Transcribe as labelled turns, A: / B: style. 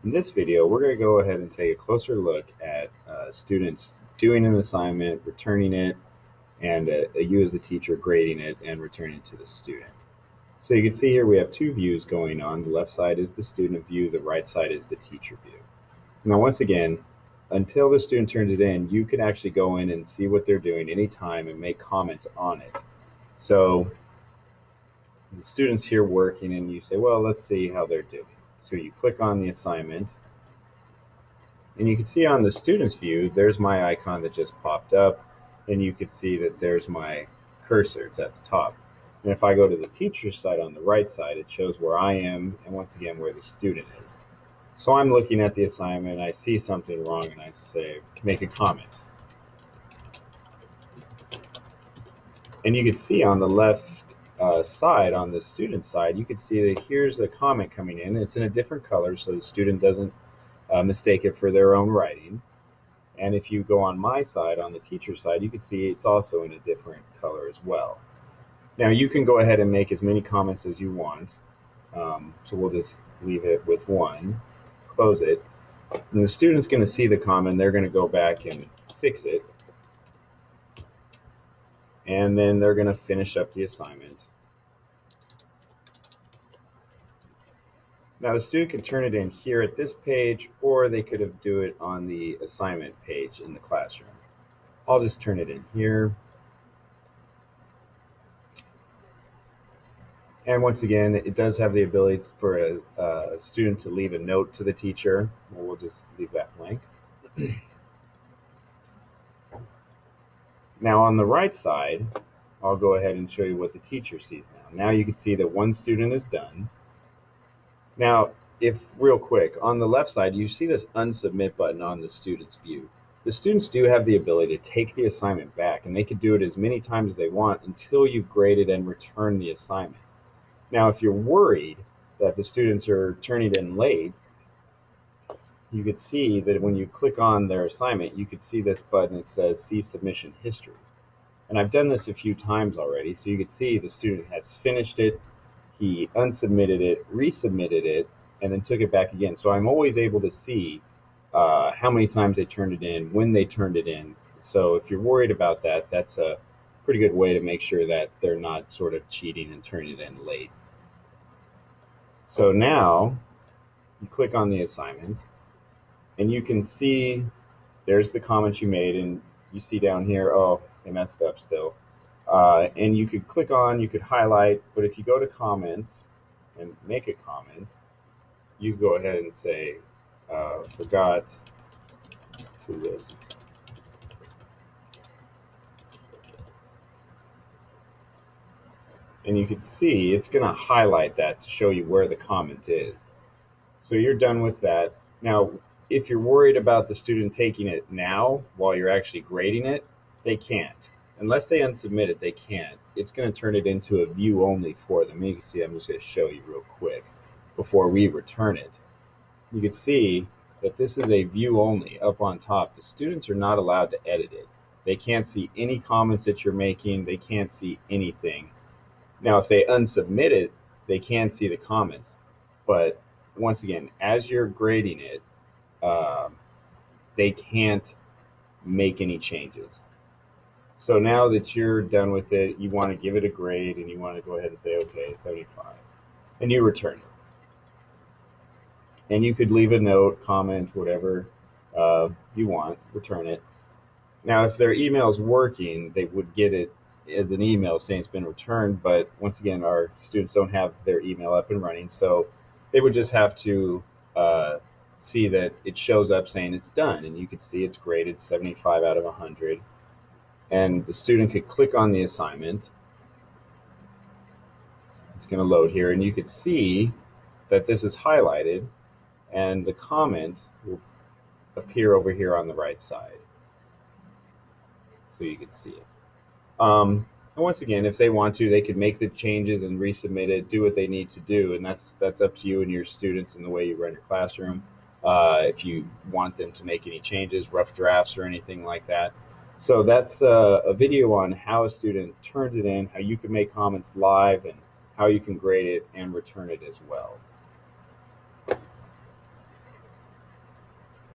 A: In this video, we're going to go ahead and take a closer look at students doing an assignment, returning it, and you as the teacher grading it and returning it to the student. So you can see here we have two views going on. The left side is the student view, the right side is the teacher view. Now, once again, until the student turns it in, you can actually go in and see what they're doing anytime and make comments on it. So the student's here working and you say, well, let's see how they're doing. So you click on the assignment, and you can see on the student's view, there's my icon that just popped up, and you can see that there's my cursor. It's at the top. And if I go to the teacher's side on the right side, it shows where I am and once again where the student is. So I'm looking at the assignment, I see something wrong, and I say, make a comment. And you can see on the left side, on the student side, you can see that here's a comment coming in. It's in a different color so the student doesn't mistake it for their own writing. And if you go on my side, on the teacher side, you can see it's also in a different color as well. Now you can go ahead and make as many comments as you want. So we'll just leave it with one, close it. And the student's going to see the comment, they're going to go back and fix it. And then they're going to finish up the assignment. Now the student can turn it in here at this page, or they could have do it on the assignment page in the classroom. I'll just turn it in here. And once again, it does have the ability for a student to leave a note to the teacher. We'll just leave that blank. Now on the right side, I'll go ahead and show you what the teacher sees now. Now you can see that one student is done. Now, if real quick, on the left side, you see this unsubmit button on the student's view. The students do have the ability to take the assignment back, and they can do it as many times as they want until you've graded and returned the assignment. Now, if you're worried that the students are turning in late, you could see that when you click on their assignment, you could see this button that says see submission history. And I've done this a few times already, so you could see the student has finished it, he unsubmitted it, resubmitted it, and then took it back again. So I'm always able to see how many times they turned it in, when they turned it in. So if you're worried about that, that's a pretty good way to make sure that they're not sort of cheating and turning it in late. So now you click on the assignment, and you can see there's the comments you made, and you see down here, oh, they messed up still. And you could click on, you could highlight, but if you go to comments and make a comment, you can go ahead and say, forgot to list. And you can see it's going to highlight that to show you where the comment is. So you're done with that. Now, if you're worried about the student taking it now while you're actually grading it, they can't. Unless they unsubmit it, they can't. It's going to turn it into a view only for them. You can see, I'm just going to show you real quick before we return it. You can see that this is a view only up on top. The students are not allowed to edit it. They can't see any comments that you're making. They can't see anything. Now, if they unsubmit it, they can see the comments. But once again, as you're grading it, they can't make any changes. So now that you're done with it, you want to give it a grade, and you want to go ahead and say, okay, 75. And you return it. And you could leave a note, comment, whatever you want, return it. Now, if their email is working, they would get it as an email saying it's been returned, but once again, our students don't have their email up and running, so they would just have to see that it shows up saying it's done, and you could see it's graded 75 out of 100, and the student could click on the assignment. It's going to load here, and you could see that this is highlighted, and the comment will appear over here on the right side, so you can see it. And once again, if they want to, they could make the changes and resubmit it, do what they need to do, and that's up to you and your students and the way you run your classroom. If you want them to make any changes, rough drafts or anything like that. So that's a video on how a student turns it in, how you can make comments live, and how you can grade it and return it as well.